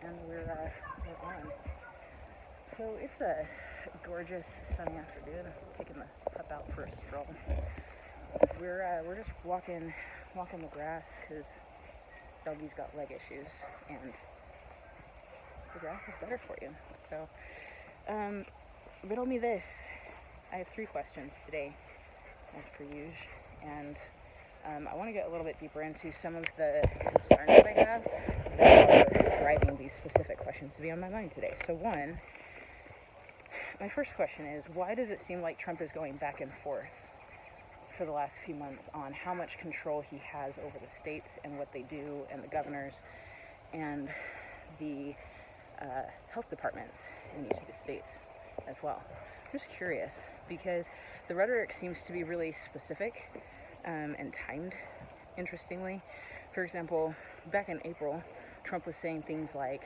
and we're on. So it's a gorgeous sunny afternoon. I'm taking the pup out for a stroll. We're just walking the grass because doggy's got leg issues, and the grass is better for you. So, riddle me this. I have 3 questions today, as per usual, and I want to get a little bit deeper into some of the concerns that I have that are driving these specific questions to be on my mind today. So my first question is, why does it seem like Trump is going back and forth for the last few months on how much control he has over the states and what they do, and the governors and the health departments in each of the states as well? I'm just curious, because the rhetoric seems to be really specific and timed, interestingly. For example, back in April, Trump was saying things like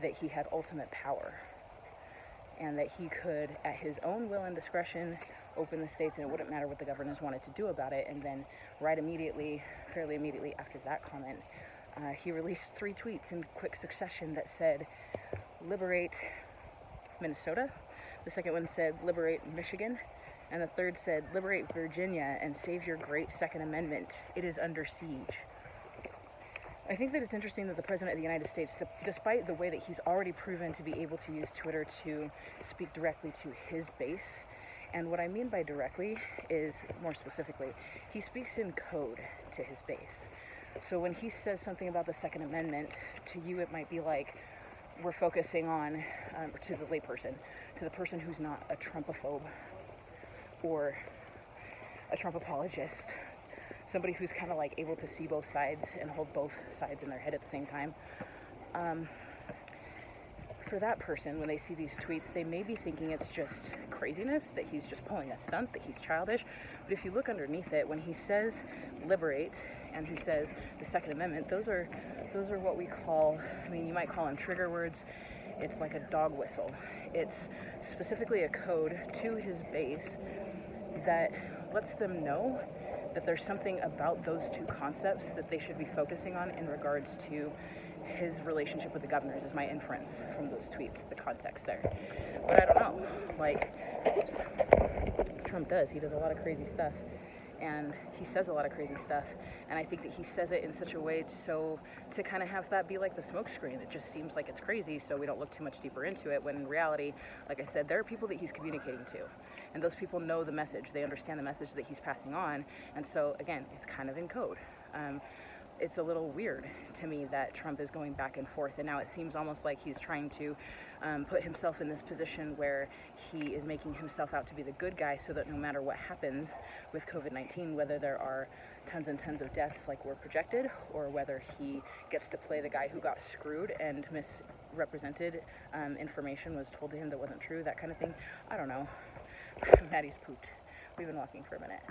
that he had ultimate power and that he could, at his own will and discretion, open the states and it wouldn't matter what the governors wanted to do about it. And then fairly immediately after that comment, he released 3 tweets in quick succession that said, liberate Minnesota. The second one said, liberate Michigan. And the third said, liberate Virginia and save your great Second Amendment. It is under siege. I think that it's interesting that the President of the United States, despite the way that he's already proven to be able to use Twitter to speak directly to his base, and what I mean by directly is, more specifically, he speaks in code to his base. So when he says something about the Second Amendment, to you it might be like, we're focusing on, to the layperson, to the person who's not a Trumpophobe or a Trump apologist, somebody who's kind of like able to see both sides and hold both sides in their head at the same time. For that person, when they see these tweets, they may be thinking it's just craziness, that he's just pulling a stunt, that he's childish. But if you look underneath it, when he says liberate and he says the Second Amendment, those are what we call, you might call them trigger words. It's like a dog whistle. It's specifically a code to his base that lets them know that there's something about those 2 concepts that they should be focusing on in regards to his relationship with the governors, is my inference from those tweets, the context there. But I don't know, Trump does a lot of crazy stuff, and he says a lot of crazy stuff, and I think that he says it in such a way to kind of have that be like the smokescreen. It just seems like it's crazy, so we don't look too much deeper into it, when in reality, like I said, there are people that he's communicating to, and those people know the message. They understand the message that he's passing on, and so, again, it's kind of in code. It's a little weird to me that Trump is going back and forth, and now it seems almost like he's trying to put himself in this position where he is making himself out to be the good guy, so that no matter what happens with COVID-19, whether there are tons and tons of deaths like were projected, or whether he gets to play the guy who got screwed and misrepresented information was told to him that wasn't true, that kind of thing. I don't know. Maddie's pooped. We've been walking for a minute.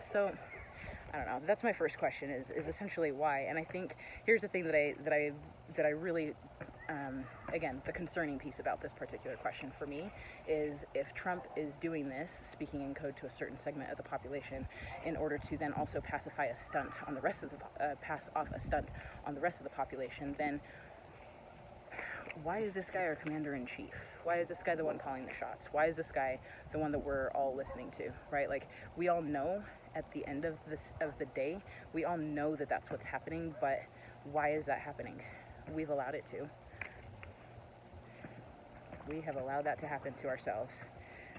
So I don't know. That's my first question, is essentially why. And I think here's the thing that I really, again, the concerning piece about this particular question for me is, if Trump is doing this, speaking in code to a certain segment of the population, in order to then also pass off a stunt on the rest of the population, then why is this guy our commander-in-chief? Why is this guy the one calling the shots? Why is this guy the one that we're all listening to, right? Like, we all know at the end of the day, we all know that that's what's happening, but why is that happening? We've allowed it to. We have allowed that to happen to ourselves.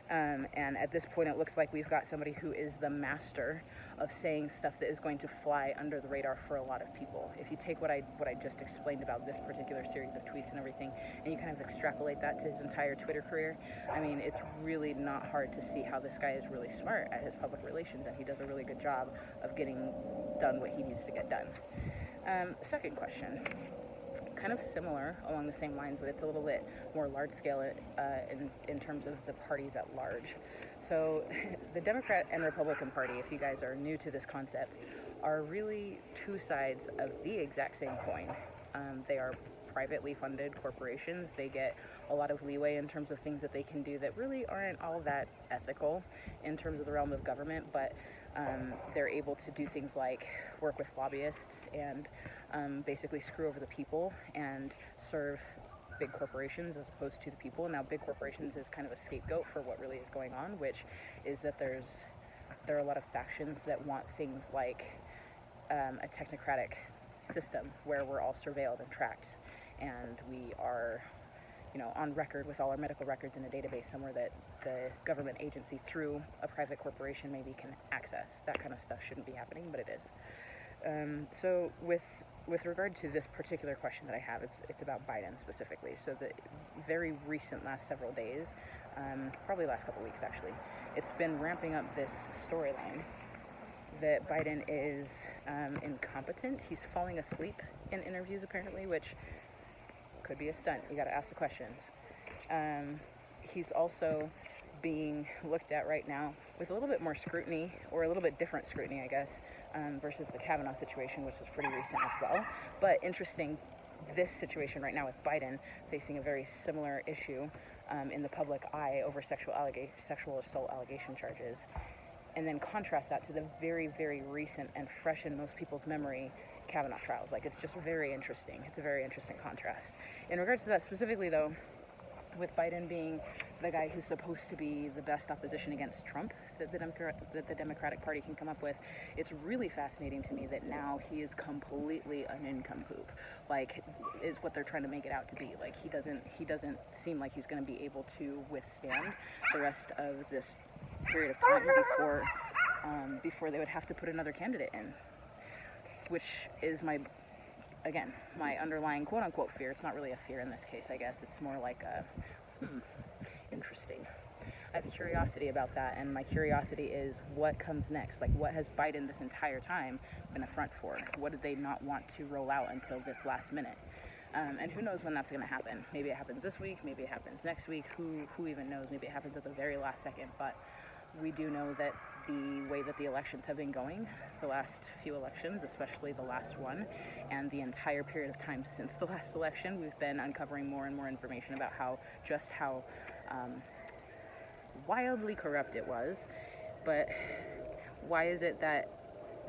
And at this point, it looks like we've got somebody who is the master of saying stuff that is going to fly under the radar for a lot of people. If you take what I just explained about this particular series of tweets and everything, and you kind of extrapolate that to his entire Twitter career, it's really not hard to see how this guy is really smart at his public relations, and he does a really good job of getting done what he needs to get done. Second question. Kind of similar along the same lines, but it's a little bit more large scale in terms of the parties at large. So the Democrat and Republican Party, if you guys are new to this concept, are really 2 sides of the exact same coin. They are privately funded corporations. They get a lot of leeway in terms of things that they can do that really aren't all that ethical in terms of the realm of government, but they're able to do things like work with lobbyists and basically screw over the people and serve big corporations as opposed to the people. Now, big corporations is kind of a scapegoat for what really is going on, which is that there are a lot of factions that want things like a technocratic system where we're all surveilled and tracked, and we are, on record with all our medical records in a database somewhere that the government agency through a private corporation maybe can access. That kind of stuff shouldn't be happening, but it is. So with regard to this particular question that I have, it's about Biden specifically. So the very recent last several days, probably last couple weeks actually, it's been ramping up this storyline that Biden is incompetent. He's falling asleep in interviews apparently, which could be a stunt. You got to ask the questions. He's also being looked at right now with a little bit more scrutiny, or a little bit different scrutiny, I guess, versus the Kavanaugh situation, which was pretty recent as well. But interesting, this situation right now with Biden facing a very similar issue in the public eye over sexual assault allegation charges, and then contrast that to the very, very recent and fresh in most people's memory Kavanaugh trials. Like, it's just very interesting. It's a very interesting contrast. In regards to that specifically, though, with Biden being the guy who's supposed to be the best opposition against Trump that the Democratic Party can come up with, it's really fascinating to me that now he is completely a nincompoop. Like, is what they're trying to make it out to be. Like, he doesn't seem like he's going to be able to withstand the rest of this period of time before they would have to put another candidate in, which is my underlying quote-unquote fear. It's not really a fear in this case, I guess. It's more like a, interesting. I have a curiosity about that, and my curiosity is what comes next. Like, what has Biden this entire time been a front for? What did they not want to roll out until this last minute? And who knows when that's going to happen. Maybe it happens this week, maybe it happens next week, who even knows? Maybe it happens at the very last second, but we do know that the way that the elections have been going, the last few elections, especially the last one, and the entire period of time since the last election, we've been uncovering more and more information about how wildly corrupt it was. But why is it that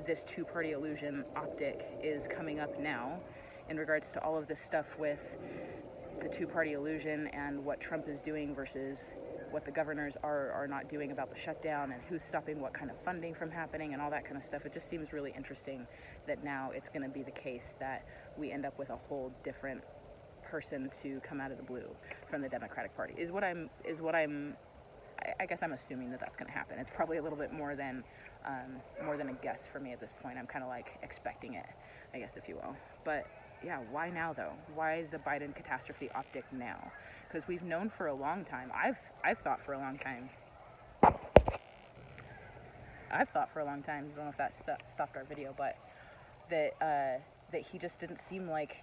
this two-party illusion optic is coming up now in regards to all of this stuff with the two-party illusion and what Trump is doing versus what the governors are not doing about the shutdown, and who's stopping what kind of funding from happening and all that kind of stuff? It just seems really interesting that now it's going to be the case that we end up with a whole different person to come out of the blue from the Democratic Party. I guess I'm assuming that that's going to happen. It's probably a little bit more than a guess for me at this point. I'm kind of like expecting it, I guess, if you will. But yeah, why now though? Why the Biden catastrophe optic now? Because we've known for a long time. I've thought for a long time. I don't know if that stopped our video, but that he just didn't seem like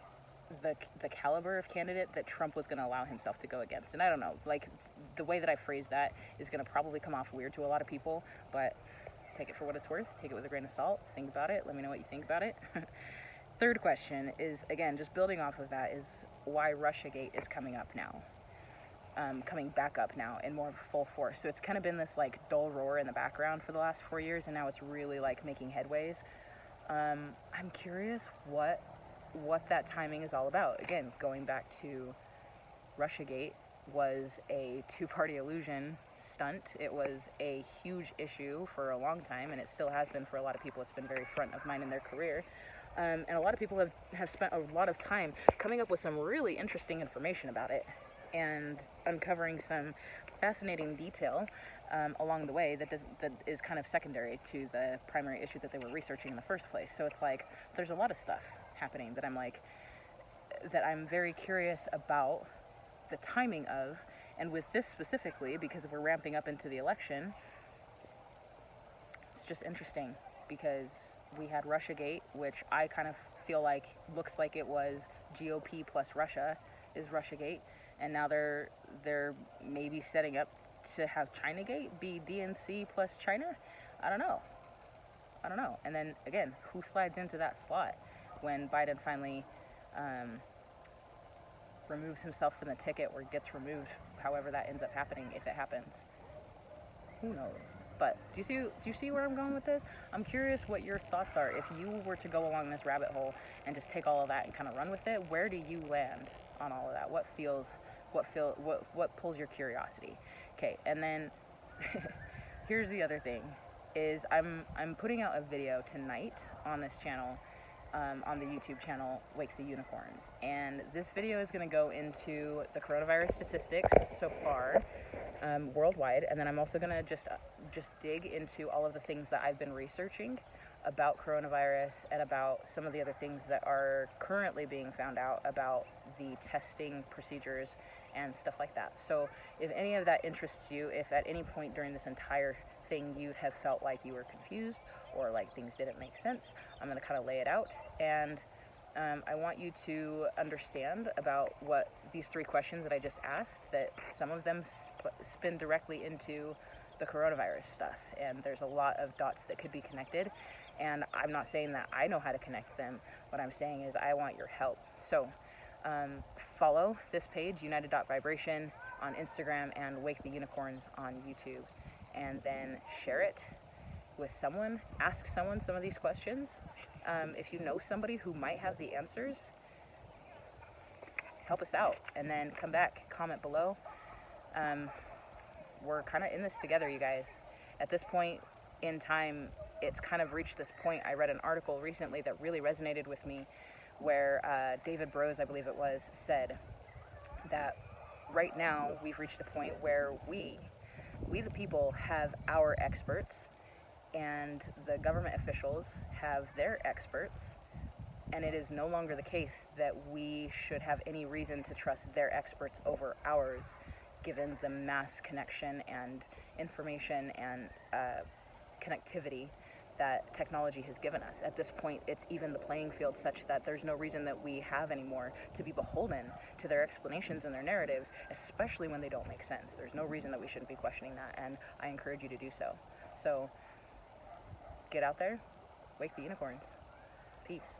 the caliber of candidate that Trump was going to allow himself to go against. And I don't know, like, the way that I phrase that is going to probably come off weird to a lot of people, but take it for what it's worth. Take it with a grain of salt. Think about it. Let me know what you think about it. Third question is, again, just building off of that, is why Russiagate is coming up now. Coming back up now in more full force. So it's kind of been this like dull roar in the background for the last 4 years, and now it's really like making headways. I'm curious what that timing is all about. Again, going back to Russiagate was a two-party illusion stunt. It was a huge issue for a long time, and it still has been for a lot of people. It's been very front of mind in their career. And a lot of people have spent a lot of time coming up with some really interesting information about it and uncovering some fascinating detail along the way that is kind of secondary to the primary issue that they were researching in the first place. So it's like there's a lot of stuff happening that I'm very curious about the timing of, and with this specifically, because we're ramping up into the election, it's just interesting because we had Russiagate, which I kind of feel like looks like it was GOP plus Russia is Russiagate, and now they're maybe setting up to have Chinagate be DNC plus China. I don't know. And then again, who slides into that slot when Biden finally removes himself from the ticket or gets removed, however that ends up happening, if it happens? Who knows? But do you see where I'm going with this? I'm curious what your thoughts are. If you were to go along this rabbit hole and just take all of that and kind of run with it, where do you land on all of that? What pulls your curiosity? Okay, and then here's the other thing is I'm putting out a video tonight on this channel, on the YouTube channel Wake the Unicorns, and this video is going to go into the coronavirus statistics so far worldwide, and then I'm also going to just dig into all of the things that I've been researching about coronavirus and about some of the other things that are currently being found out about the testing procedures and stuff like that. So if any of that interests you, if at any point during this entire thing you have felt like you were confused or like things didn't make sense, I'm going to kind of lay it out, and I want you to understand about what these 3 questions that I just asked, that some of them spin directly into the coronavirus stuff, and there's a lot of dots that could be connected, and I'm not saying that I know how to connect them. What I'm saying is I want your help. So follow this page, United.Vibration, on Instagram, and Wake the Unicorns on YouTube, and then share it with someone. Ask someone some of these questions. If you know somebody who might have the answers, help us out, and then come back, comment below. We're kind of in this together, you guys. At this point in time, it's kind of reached this point. I read an article recently that really resonated with me, where David Brose, I believe it was, said that right now we've reached a point where we the people have our experts, and the government officials have their experts, and it is no longer the case that we should have any reason to trust their experts over ours, given the mass connection and information and connectivity that technology has given us. At this point, it's even the playing field such that there's no reason that we have anymore to be beholden to their explanations and their narratives, especially when they don't make sense. There's no reason that we shouldn't be questioning that, and I encourage you to do so. So get out there, wake the unicorns. Peace.